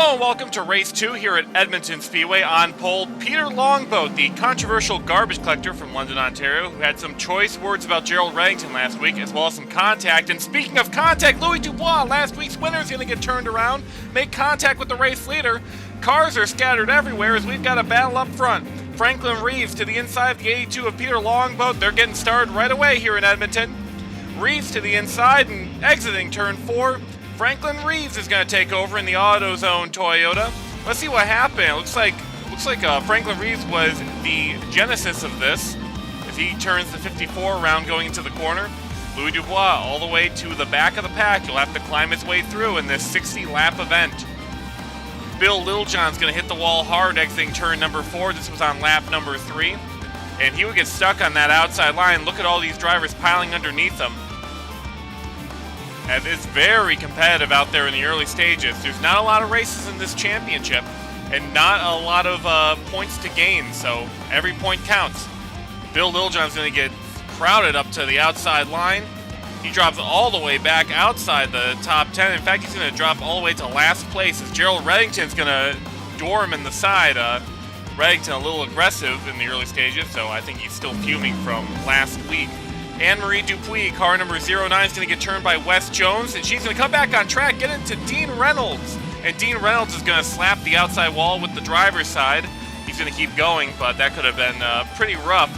Hello and welcome to Race 2 here at Edmonton Speedway. On pole, Peter Longboat, the controversial garbage collector from London, Ontario, who had some choice words about Jerald Reddington last week, as well as some contact. And speaking of contact, Louis DuBois, last week's winner, is going to get turned around, make contact with the race leader. Cars are scattered everywhere as we've got a battle up front. Franklin Reeves to the inside of the 82 of Peter Longboat. They're getting started right away here in Edmonton. Reeves to the inside and exiting turn 4. Franklin Reeves is going to take over in the AutoZone Toyota. Let's see what happened. It looks like Franklin Reeves was the genesis of this, as he turns the 54 around going into the corner. Louis DuBois all the way to the back of the pack. He'll have to climb his way through in this 60-lap event. Bill Littlejohn's going to hit the wall hard exiting turn number 4. This was on lap number 3. And he would get stuck on that outside line. Look at all these drivers piling underneath him. As it's very competitive out there in the early stages. There's not a lot of races in this championship, and not a lot of points to gain, so every point counts. Bill Littlejohn's going to get crowded up to the outside line. He drops all the way back outside the top 10. In fact, he's going to drop all the way to last place as Jerald Reddington's going to door him in the side. Reddington a little aggressive in the early stages, so I think he's still fuming from last week. Anne-Marie Dupuis, car number 09, is going to get turned by Wes Jones, and she's going to come back on track, get into Dean Reynolds. And Dean Reynolds is going to slap the outside wall with the driver's side. He's going to keep going, but that could have been pretty rough.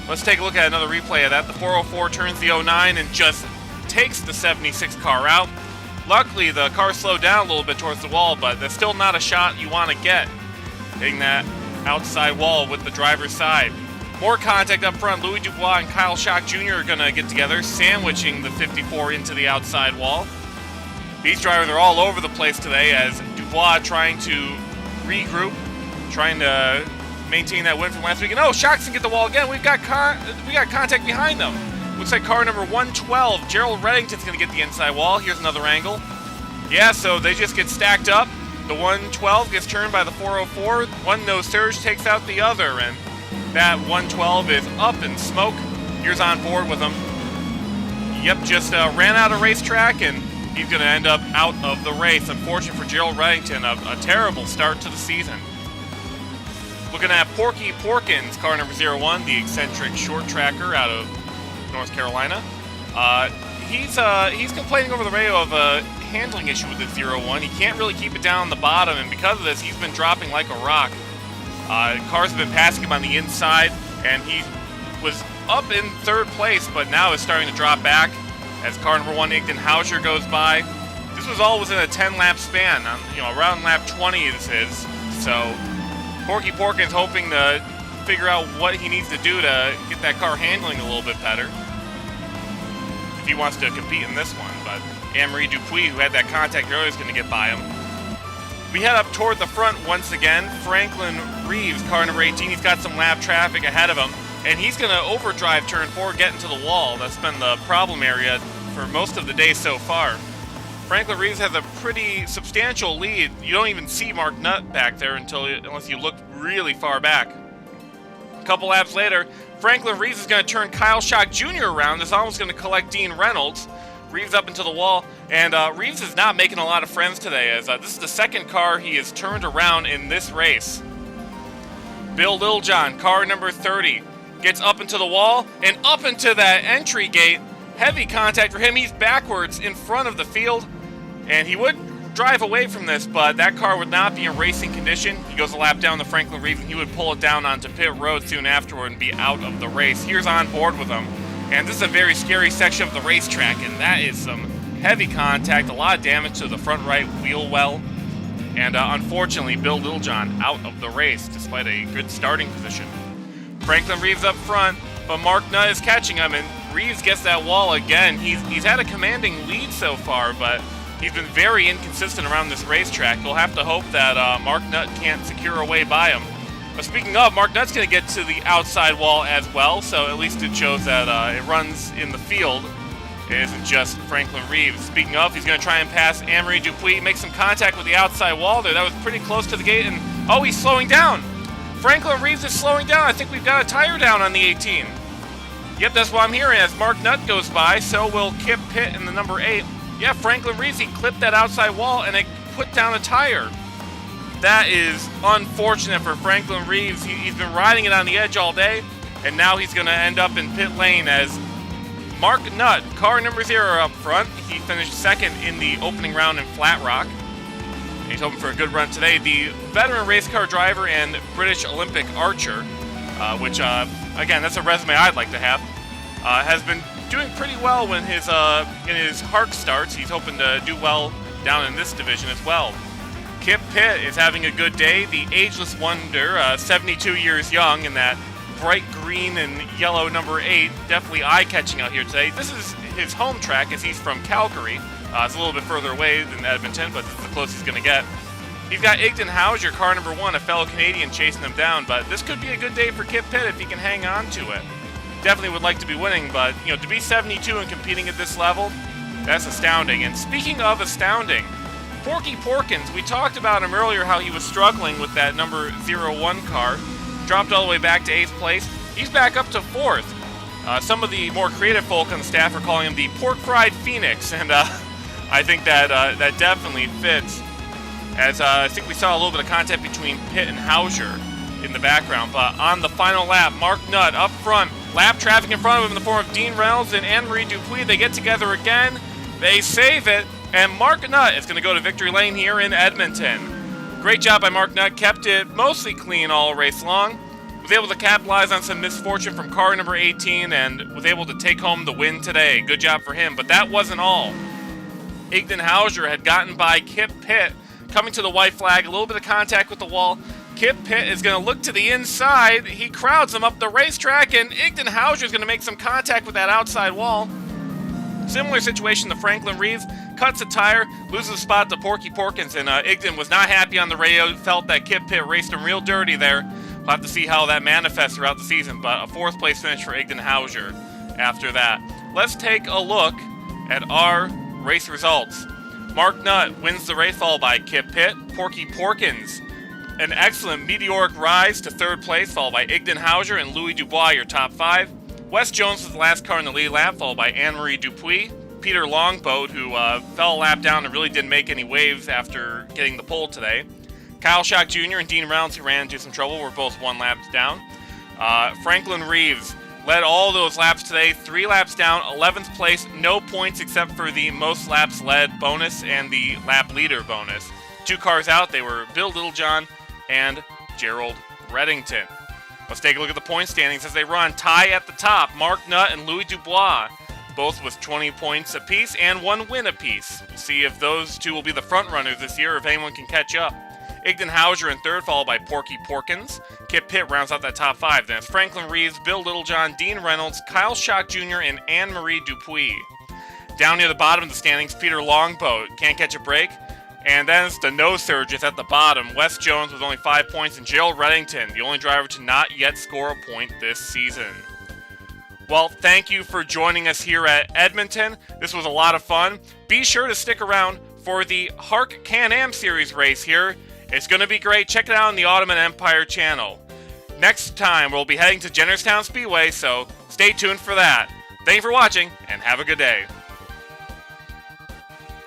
Let's take a look at another replay of that. The 404 turns the 09 and just takes the 76 car out. Luckily, the car slowed down a little bit towards the wall, but that's still not a shot you want to get, hitting that outside wall with the driver's side. More contact up front. Louis DuBois and Kyle Schock Jr. are going to get together, sandwiching the 54 into the outside wall. These drivers are all over the place today as DuBois trying to regroup, trying to maintain that win from last week. And Schock's going to get the wall again. We got contact behind them. Looks like car number 112, Jerald Reddington's going to get the inside wall. Here's another angle. Yeah, so they just get stacked up. The 112 gets turned by the 404. One no surge takes out the other, and that 112 is up in smoke. Here's on board with him. Yep, just ran out of racetrack, and he's going to end up out of the race. Unfortunate for Jerald Reddington, a terrible start to the season. Looking at Porky Porkins, car number 01, the eccentric short tracker out of North Carolina. He's complaining over the radio of a handling issue with the 01. He can't really keep it down on the bottom, and because of this, he's been dropping like a rock. Cars have been passing him on the inside, and he was up in third place, but now is starting to drop back as car number 1, Igden Hauser, goes by. This was all within a 10-lap span. Around lap 20 this is. So Porky Porkins hoping to figure out what he needs to do to get that car handling a little bit better if he wants to compete in this one. But Anne-Marie Dupuis, who had that contact earlier, is going to get by him. We head up toward the front once again. Franklin Reeves, car number 18, he's got some lap traffic ahead of him, and he's going to overdrive turn 4, get into the wall. That's been the problem area for most of the day so far. Franklin Reeves has a pretty substantial lead. You don't even see Mark Nutt back there unless you look really far back. A couple laps later, Franklin Reeves is going to turn Kyle Schock Jr. around. This almost going to collect Dean Reynolds. Reeves up into the wall, and Reeves is not making a lot of friends today, as this is the second car he has turned around in this race. Bill Littlejohn, car number 30, gets up into the wall and up into that entry gate. Heavy contact for him. He's backwards in front of the field, and he would drive away from this, but that car would not be in racing condition. He goes a lap down to Franklin Reeves, and he would pull it down onto pit road soon afterward and be out of the race. Here's on board with him. And this is a very scary section of the racetrack, and that is some heavy contact, a lot of damage to the front right wheel well. And unfortunately, Bill Littlejohn out of the race, despite a good starting position. Franklin Reeves up front, but Mark Nutt is catching him, and Reeves gets that wall again. He's had a commanding lead so far, but he's been very inconsistent around this racetrack. We'll have to hope that Mark Nutt can't secure a way by him. But speaking of, Mark Nutt's going to get to the outside wall as well, so at least it shows that it runs in the field. It isn't just Franklin Reeves. Speaking of, he's going to try and pass Anne-Marie Dupuis, make some contact with the outside wall there. That was pretty close to the gate, and he's slowing down. Franklin Reeves is slowing down. I think we've got a tire down on the 18. Yep, that's what I'm hearing. As Mark Nutt goes by, so will Kip Pitt in the number 8. Yeah, Franklin Reeves, he clipped that outside wall, and it put down a tire. that is unfortunate for Franklin Reeves. He's been riding it on the edge all day, and now he's going to end up in pit lane as Mark Nutt, car number 0 up front. He finished second in the opening round in Flat Rock. He's hoping for a good run today. The veteran race car driver and British Olympic archer, which, again, that's a resume I'd like to have, has been doing pretty well when in his HARC starts. He's hoping to do well down in this division as well. Kip Pitt is having a good day. The ageless wonder, 72 years young, in that bright green and yellow number 8, definitely eye-catching out here today. This is his home track as he's from Calgary. It's a little bit further away than Edmonton, but it's the closest he's going to get. He's got Igden Hauser, car number 1, a fellow Canadian, chasing him down, but this could be a good day for Kip Pitt if he can hang on to it. Definitely would like to be winning, but to be 72 and competing at this level, that's astounding. And speaking of astounding, Porky Porkins, we talked about him earlier, how he was struggling with that number 01 car. Dropped all the way back to 8th place. He's back up to 4th. Some of the more creative folk on the staff are calling him the Pork Fried Phoenix, and I think that that definitely fits. As I think we saw a little bit of contact between Pitt and Hauser in the background. But on the final lap, Mark Nutt up front. Lap traffic in front of him in the form of Dean Reynolds and Anne-Marie Dupuis. They get together again. They save it. And Mark Nutt is going to go to victory lane here in Edmonton. Great job by Mark Nutt. Kept it mostly clean all race long. Was able to capitalize on some misfortune from car number 18 and was able to take home the win today. Good job for him. But that wasn't all. Igden Hauser had gotten by Kip Pitt. Coming to the white flag. A little bit of contact with the wall. Kip Pitt is going to look to the inside. He crowds him up the racetrack, and Igden Hauser is going to make some contact with that outside wall. Similar situation to Franklin Reeves. Cuts a tire, loses a spot to Porky Porkins, and Igden was not happy on the radio. Felt that Kip Pitt raced him real dirty there. We'll have to see how that manifests throughout the season, but a 4th place finish for Igden Hauser after that. Let's take a look at our race results. Mark Nutt wins the race, followed by Kip Pitt. Porky Porkins, an excellent meteoric rise to 3rd place, followed by Igden Hauser and Louis Dubois, your top 5. Wes Jones was the last car in the lead lap, followed by Anne-Marie Dupuis. Peter Longboat, who fell a lap down and really didn't make any waves after getting the pole today. Kyle Schock Jr. and Dean Reynolds, who ran into some trouble, were both 1 lap down. Franklin Reeves led all those laps today, 3 laps down, 11th place, no points except for the most laps led bonus and the lap leader bonus. 2 cars out, they were Bill Littlejohn and Jerald Reddington. Let's take a look at the point standings as they run. Tie at the top, Mark Nutt and Louis Dubois, both with 20 points apiece and 1 win apiece. We'll see if those 2 will be the front runners this year or if anyone can catch up. Igden Hauser in 3rd, followed by Porky Porkins. Kip Pitt rounds out that top 5. Then it's Franklin Reeves, Bill Littlejohn, Dean Reynolds, Kyle Schock Jr., and Anne-Marie Dupuis. Down near the bottom of the standings, Peter Longboat can't catch a break. And then it's the no surges at the bottom. Wes Jones with only 5 points, and Jerald Reddington, the only driver to not yet score a point this season. Well, thank you for joining us here at Edmonton. This was a lot of fun. Be sure to stick around for the HARC Can-Am Series race here. It's going to be great. Check it out on the Ottoman Empire channel. Next time, we'll be heading to Jennerstown Speedway, so stay tuned for that. Thank you for watching, and have a good day.